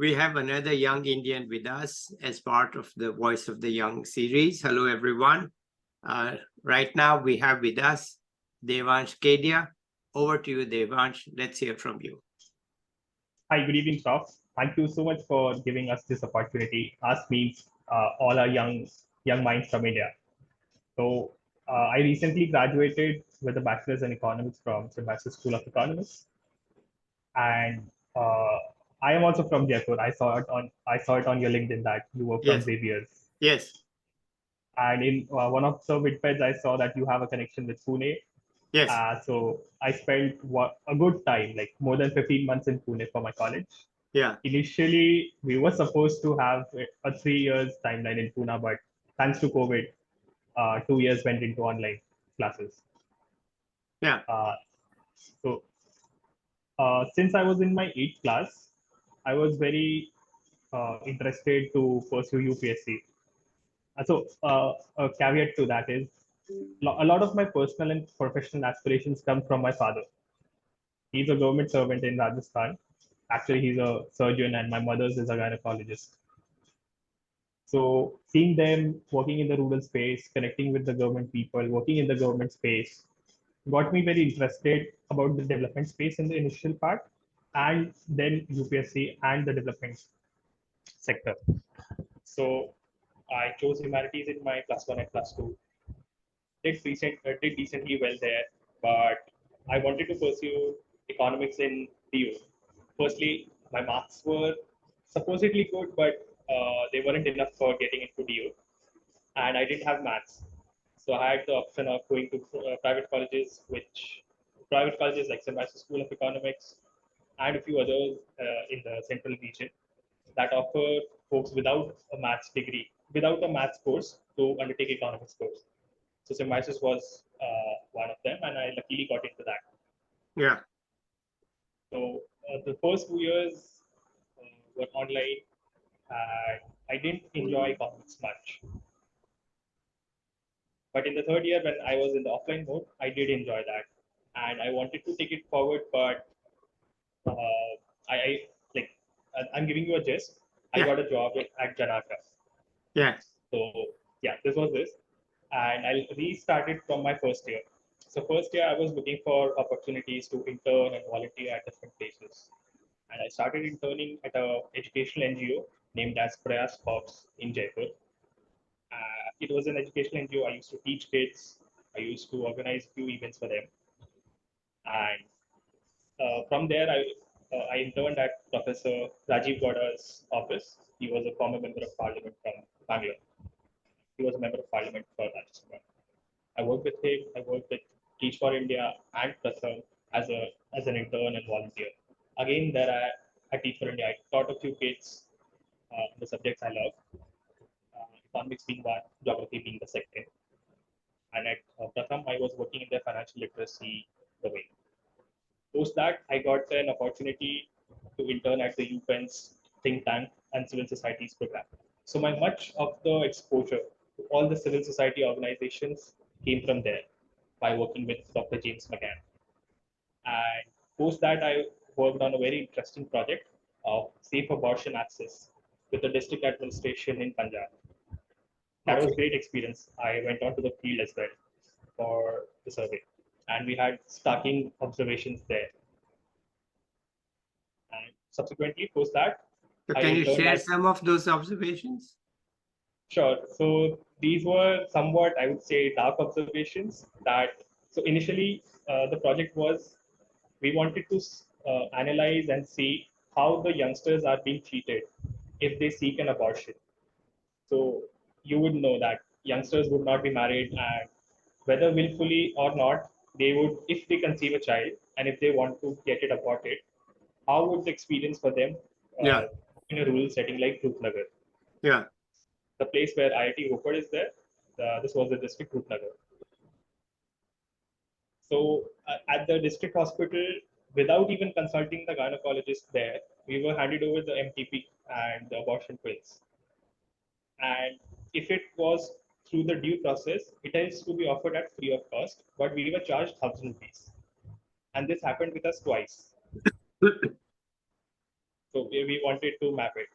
we have another young Indian with us as part of the Voice of the Young series. Hello, everyone. Right now, we have with us Devansh Kedia. Over to you, Devansh. Let's hear from you. Hi, good evening, Prof. Thank you so much for giving us this opportunity. Us means all our young minds from India. So I recently graduated with a bachelor's in economics from the Bachelor School of Economics, and uh, I am also from Jaipur. I saw it on your LinkedIn that you were from Yes, Xavier's, yes, and in one of the Vidpeds, I saw that you have a connection with Pune. yes, So I spent a good time, like more than 15 months in Pune for my college. yeah, Initially, we were supposed to have a 3 years timeline in Pune, but thanks to COVID, 2 years went into online classes. yeah. Uh, so since I was in my 8th class, I was very interested to pursue UPSC. A caveat to that is a lot of my personal and professional aspirations come from my father. He's a government servant in Rajasthan. Actually, he's a surgeon, and my mother's is a gynecologist. So seeing them working in the rural space, connecting with the government people, working in the government space, got me very interested about the development space in the initial part, and then UPSC and the development sector. So I chose humanities in my plus one and plus two. Did decently well there, but I wanted to pursue economics in DU. Firstly, my marks were supposedly good, but they weren't enough for getting into DU, and I didn't have maths. So I had the option of going to private colleges like St. Vincent's School of Economics and a few others in the central region that offer folks without a maths degree, without a maths course to undertake economics course. So Symbiosis was one of them, and I luckily got into that. Yeah. So the first 2 years were online, and I didn't enjoy economics much. But in the third year, when I was in the offline mode, I did enjoy that, and I wanted to take it forward. But I like I'm giving you a gist. I Yeah. got a job at Janaka. Yeah. So yeah, this was this, and I restarted from my first year. So first year I was looking for opportunities to intern and volunteer at different places, and I started interning at a educational NGO named as Prayas Corps in Jaipur. It was an educational NGO. I used to teach kids. I used to organize few events for them, and from there I interned at Professor Rajiv Gowda's office. He was a former member of parliament from Bangalore. He was a member of parliament for Rajasthan. I worked with him. I worked with Teach for India and Pratham as an intern and volunteer. Again, there at Teach for India, I taught a few kids the subjects I love, economics being one, geography being the second. And at Pratham, I was working in their financial literacy domain. Post that, I got an opportunity to intern at the UPenn's think tank and civil societies program. So my much of the exposure to all the civil society organizations came from there by working with Dr. James McGann. And post that, I worked on a very interesting project of safe abortion access with the district administration in Punjab. That was Okay. great experience. I went on to the field as well for the survey, and we had starting observations there. And subsequently, post that, So I can you interned share at some of those observations? Sure. So these were somewhat, I would say, dark observations. So initially, the project was we wanted to analyze and see how the youngsters are being treated if they seek an abortion. So you would know that youngsters would not be married, and whether willfully or not, they would, if they conceive a child and if they want to get it aborted, how would the experience for them Yeah. in a rural setting like Rupnagar? Yeah. The place where IIT Ropar is there. This was the district Rupnagar. So at the district hospital, without even consulting the gynecologist there, we were handed over the MTP and the abortion pills. And if it was through the due process, it is to be offered at free of cost, but we were charged 1,000 rupees. And this happened with us twice. So So we wanted to map it.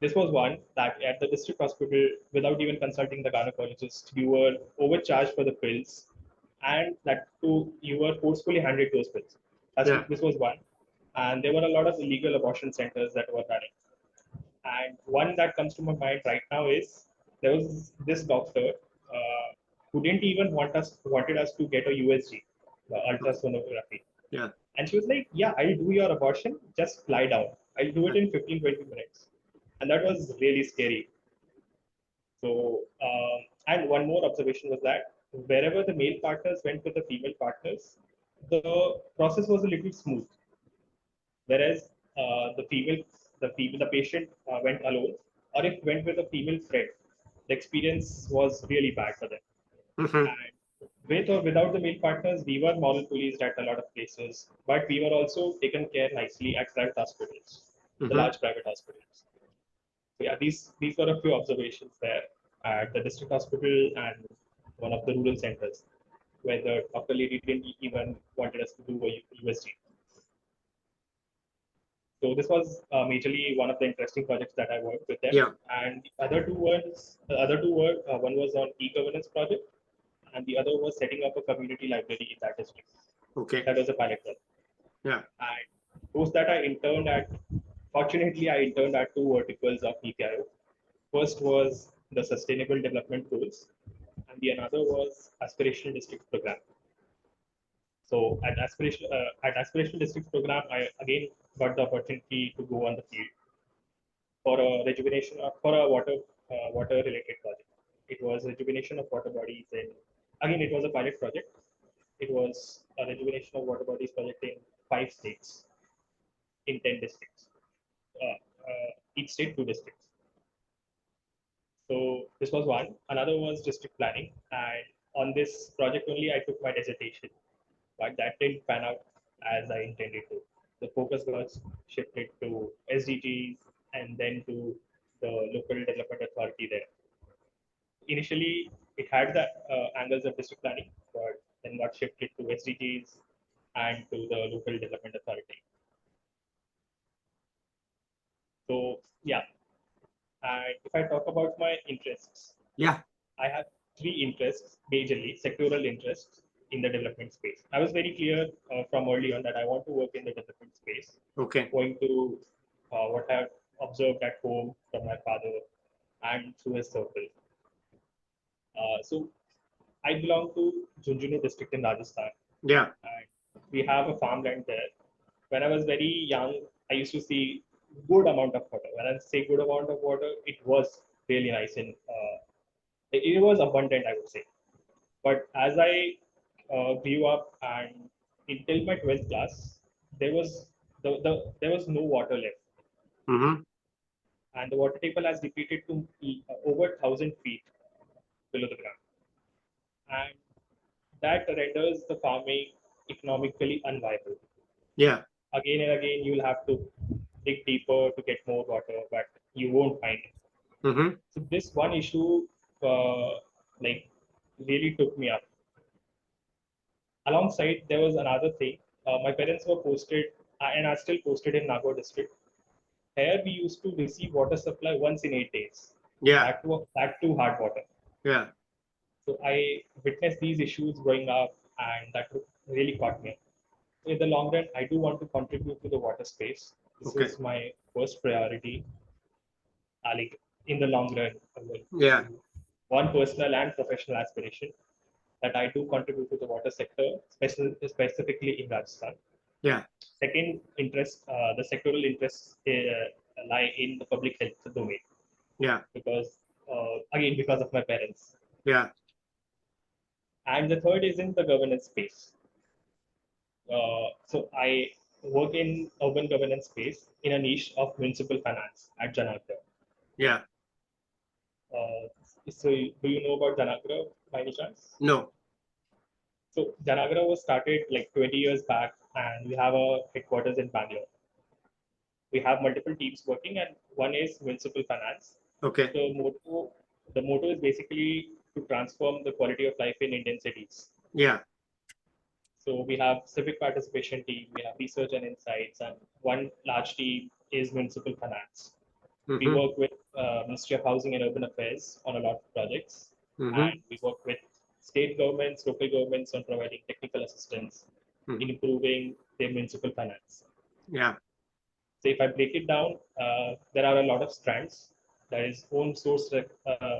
This was one that at the district hospital, without even consulting the gynecologist, you were overcharged for the pills, and that too, you were forcefully handed those pills. Yeah. This was one. And there were a lot of illegal abortion centers that were running. And one that comes to my mind right now is there was this doctor who didn't even wanted us to get a USG, the ultrasonography. Yeah. And she was like, "Yeah, I'll do your abortion. Just lie down. I'll do it in 15-20 minutes." And that was really scary. So, and one more observation was that wherever the male partners went with the female partners, the process was a little smooth. Whereas the patient went alone, or if went with a female friend, the experience was really bad for them. Mhm. And with or without the male partners, we were moral policed at a lot of places, but we were also taken care nicely at private hospitals, the Mhm. large private hospitals. So yeah, these were a few observations there at the district hospital and one of the rural centers, where the doctor lady didn't even wanted us to do a USG. So this was majorly one of the interesting projects that I worked with them. Yeah. And the other two were one was on e-governance project, and the other was setting up a community library in that district. Okay. That was a pilot project. Yeah. And post that I interned at, fortunately, I interned at two verticals of NITI. First was the Sustainable Development Goals, and the another was Aspirational District Program. So at Aspirational Districts Program, I again got the opportunity to go on the field for a rejuvenation for a water related project. It was rejuvenation of water bodies, and again it was a pilot project. It was a rejuvenation of water bodies project in 5 states, in 10 districts. Each state 2 districts. So this was one. Another was district planning, and on this project only I took my dissertation, but that didn't pan out as I intended to. The focus was shifted to SDGs and then to the local development authority there. Initially, it had the angles of district planning, but then got shifted to SDGs and to the local development authority. So yeah, and if I talk about my interests, Yeah. I have three interests, majorly sectoral interests in the development space. I was very clear from early on that I want to work in the development space, Okay. going to what I've observed at home from my father and through his circle. So I belong to Junjunu district in Rajasthan, Yeah. and we have a farmland there. When I was very young, I used to see good amount of water. When I say good amount of water, it was really nice and it was abundant, I would say. But as I grew up and until my 12th class, there was there was no water left, Mm-hmm. and the water table has depleted to over 1,000 feet below the ground, and that renders the farming economically unviable. Yeah. Again and again, you'll have to dig deeper to get more water, but you won't find it. Mm-hmm. So this one issue, like, really took me up. Alongside, there was another thing. My parents were posted, and are still posted in Nagaur district. Here, we used to receive water supply once in 8 days. Yeah. That too hard water. Yeah. So I witnessed these issues growing up, and that really caught me. So in the long run, I do want to contribute to the water space. This Okay. was my first priority. Like in the long run, Yeah. one personal and professional aspiration that I do contribute to the water sector, specifically in Rajasthan. Yeah. Second interest, the sectoral interests lie in the public health domain Yeah. because, again, because of my parents. Yeah. And the third is in the governance space. So I work in urban governance space in a niche of municipal finance at Janagra. Yeah. So do you know about Janagra by any chance? No. So Janagra was started like 20 years back, and we have a headquarters in Bangalore. We have multiple teams working, and one is municipal finance. Okay. The motto is basically to transform the quality of life in Indian cities. Yeah. So we have civic participation team, we have research and insights, and one large team is municipal finance. We Mhm. work with Ministry of Housing and Urban Affairs on a lot of projects, Mhm. and we work with state governments, local governments on providing technical assistance in Mhm. improving their municipal finance. Yeah. So if I break it down, there are a lot of strands. That is own source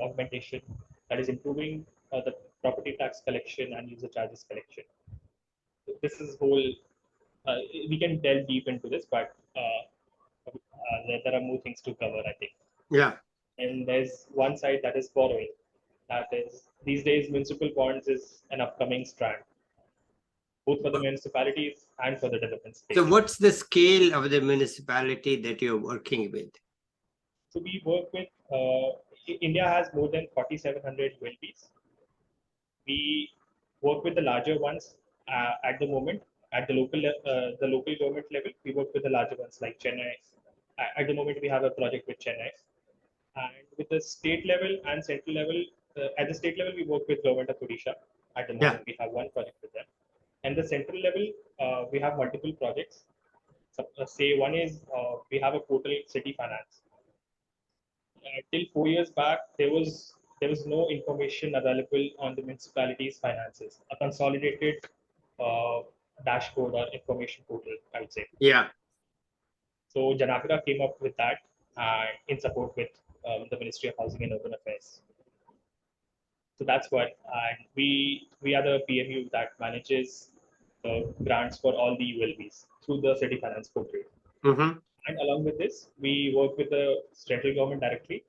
augmentation, that is improving the property tax collection and user charges collection. So this is whole. We can delve deep into this, but there are more things to cover, I think. Yeah. And there's one side that is borrowing. That is, these days, municipal bonds is an upcoming strand, both for the municipalities and for the development So space. what's the scale of the municipality that you're working with? So we work with, India has more than 4,700 ULPs. We work with the larger ones at the moment. At the local government level, we work with the larger ones like Chennai. At the moment, we have a project with Chennai. And with the state level and central level, at the state level, we work with Government of Odisha. At the Yeah. moment, we have one project with them. And the central level, we have multiple projects. So, say one is we have a portal city finance. Till 4 years back, there was no information available on the municipality's finances, a consolidated uh, dashboard or information portal, I would say. Yeah. So Janakira came up with that in support with the Ministry of Housing and Urban Affairs. So that's what, and we are the PMU that manages the grants for all the ULBs through the city finance portal. Mhm. And along with this, we work with the central government directly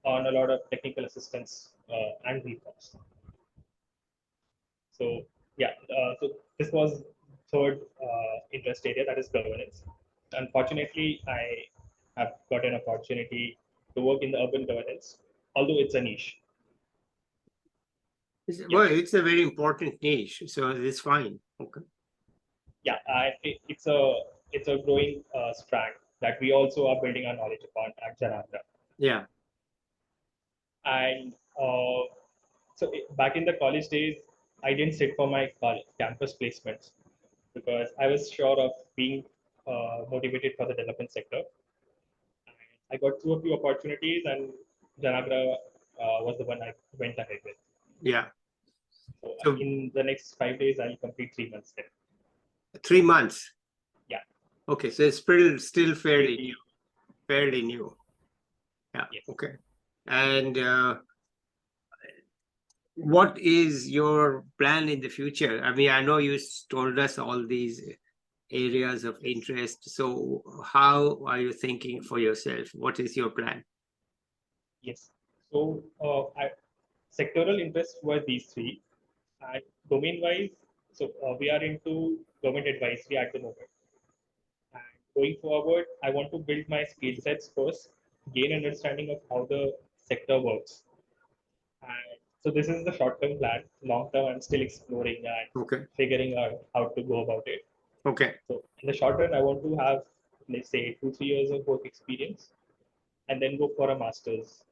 on a lot of technical assistance and reforms. So yeah, so this was third interest area, that is governance. Unfortunately, I have got an opportunity to work in the urban governance, although it's a niche. Yeah, Well, it's a very important niche, so it's fine. Okay. yeah, it's a growing strand that we also are building our knowledge upon at Janandra. Yeah. And so back in the college days, I didn't sit for my campus placements because I was sure of being motivated for the development sector. And I got through a few opportunities, and Janagra was the one I went ahead with. Yeah. So So in the next 5 days, I'll complete 3 months there. 3 months. Yeah. Okay. So it's still fairly new. Pretty, Fairly new. Yeah. yes. Okay. And what is your plan in the future? I mean, I know you told us all these areas of interest. So how are you thinking for yourself? What is your plan? Yes. So sectoral interests were these three. And domain-wise, so we are into government advisory at the moment. And going forward, I want to build my skill sets first, gain understanding of how the sector works. And so this is the short-term plan. Long-term, I'm still exploring and Okay. figuring out how to go about it. Okay. So in the short run, I want to have, let's say, 2-3 years of work experience, and then go for a master's.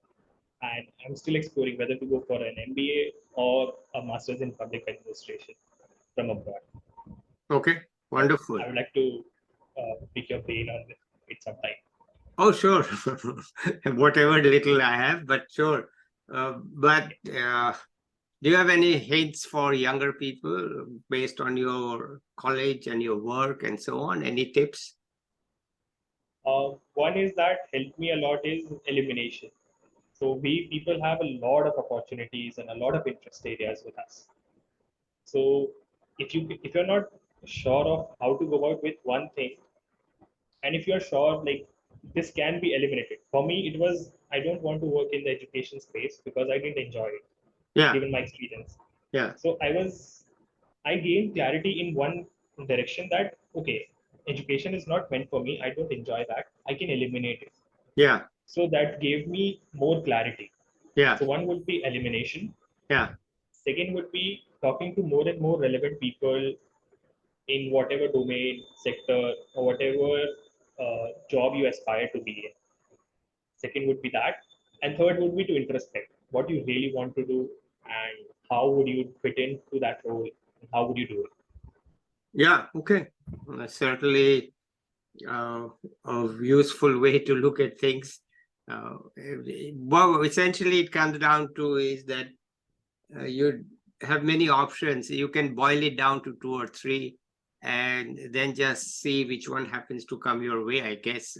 And I'm still exploring whether to go for an MBA or a master's in public administration from abroad. Okay. So Wonderful. I would like to pick your brain on it sometime. Oh, sure. Whatever little I have, but sure. But do you have any hints for younger people based on your college and your work and so on? Any tips? One is that helped me a lot is elimination. So we people have a lot of opportunities and a lot of interest areas with us. So if you're not sure of how to go about with one thing, and if you're sure like this can be eliminated. For me, it was I don't want to work in the education space because I didn't enjoy it, Yeah. given my experience. Yeah. So I gained clarity in one direction that okay, education is not meant for me. I don't enjoy that. I can eliminate it. Yeah. So that gave me more clarity. Yeah. So one would be elimination. Yeah. Second would be talking to more and more relevant people in whatever domain, sector, or whatever job you aspire to be in. Second would be that. And third would be to introspect what you really want to do and how would you fit into that role and how would you do it. Yeah. Okay. Certainly a useful way to look at things. Well, essentially, it comes down to is that you have many options. You can boil it down to 2 or 3, and then just see which one happens to come your way, I guess.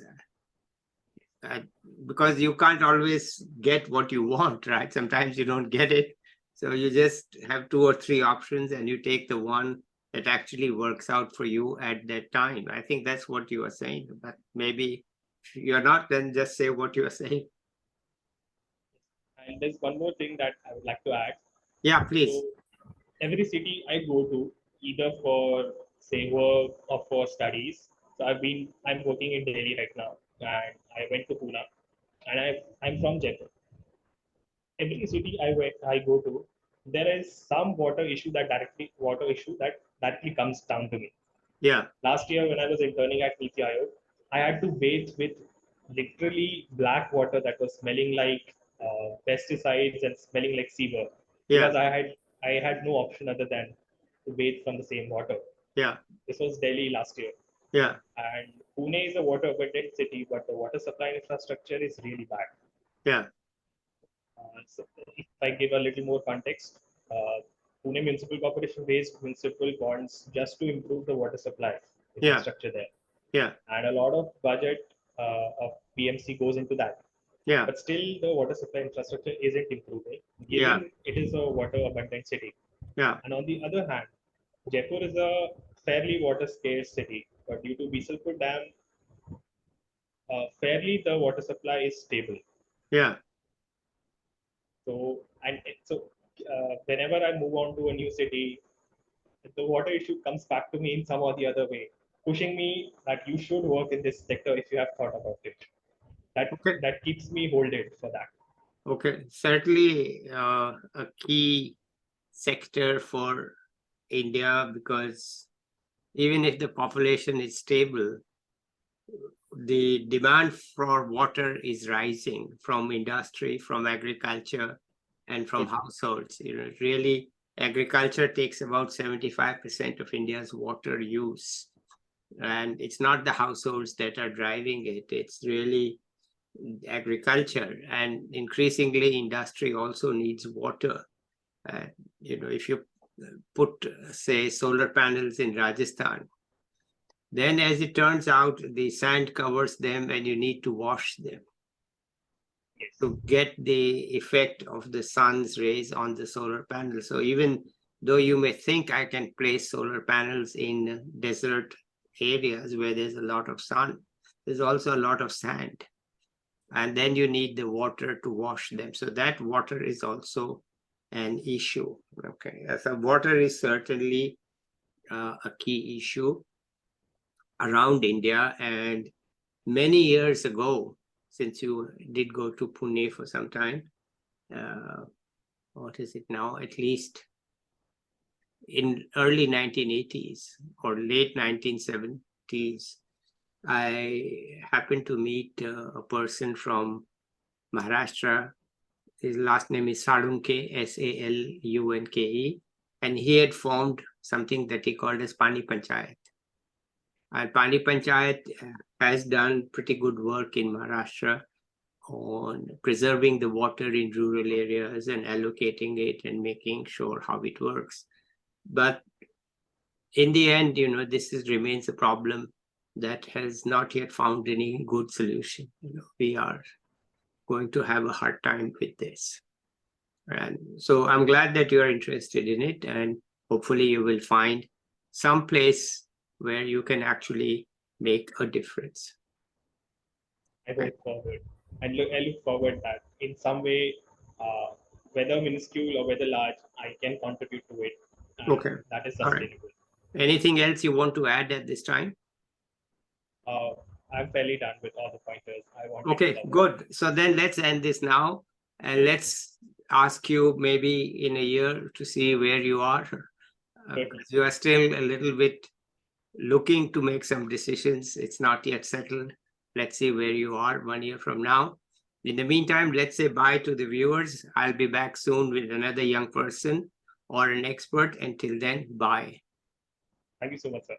Uh, because you can't always get what you want, right? Sometimes you don't get it. So you just have 2 or 3 options and you take the one that actually works out for you at that time. I think that's what you are saying. But maybe if you're not, then just say what you are saying. And there's one more thing that I would like to add. Yeah, So please. every city I go to, either for say work or for studies. So I'm working in Delhi right now, and I went to Pune, and I'm from Jaipur. Every city I go to, there is some water issue that directly comes down to me. Yeah, Last year when I was interning at Niti Aayog, I had to bathe with literally black water that was smelling like pesticides and smelling like sewer yeah, because I had no option other than to bathe from the same water. yeah, This was Delhi last year, yeah, and Pune is a water abundant city, but the water supply infrastructure is really bad. yeah, So if I give a little more context, Pune Municipal Corporation raised municipal bonds just to improve the water supply yeah, infrastructure there, yeah, and a lot of budget of PMC goes into that. yeah, But still, the water supply infrastructure isn't improving, yeah, given it is a water abundant city. yeah, And on the other hand, Jaipur is a fairly water scarce city, but due to Bisalpur Dam, fairly the water supply is stable. yeah. Whenever I move on to a new city, the water issue comes back to me in some or the other way, pushing me that you should work in this sector if you have thought about it. That Okay, that keeps me holded for that. okay. Certainly a key sector for India, because even if the population is stable, the demand for water is rising from industry, from agriculture, and from Yes, households. Really, agriculture takes about 75% of India's water use. And it's not the households that are driving it, it's really agriculture. And increasingly, industry also needs water. Uh, if you put, say, solar panels in Rajasthan, then as it turns out, the sand covers them and you need to wash them yes, to get the effect of the sun's rays on the solar panel. So even though you may think I can place solar panels in desert areas where there's a lot of sun, there's also a lot of sand. And then you need the water to wash them. So that water is also an issue. Okay, so water is certainly a key issue around India. And many years ago, since you did go to Pune for some time, uh, what is it now? At least in early 1980s or late 1970s, I happened to meet a person from Maharashtra. His last name is Salunke, Salunke, and he had formed something that he called as Pani Panchayat. And Pani Panchayat has done pretty good work in Maharashtra on preserving the water in rural areas and allocating it and making sure how it works. But in the end, this remains a problem that has not yet found any good solution. We are going to have a hard time with this. And so I'm glad that you are interested in it, and hopefully you will find some place where you can actually make a difference. I Right. hope forward. And I look forward that in some way, uh, whether minuscule or whether large, I can contribute to it, and Okay. that is All right. sustainable. Anything else you want to add at this time? Uh, I'm fairly done with all the pointers I wanted to Okay, cover. good. So then let's end this now, and let's ask you maybe in a year to see where you are. Certainly, Because you are still a little bit looking to make some decisions. It's not yet settled. Let's see where you are 1 year from now. In the meantime, let's say bye to the viewers. I'll be back soon with another young person or an expert. Until then, bye. thank you so much, sir.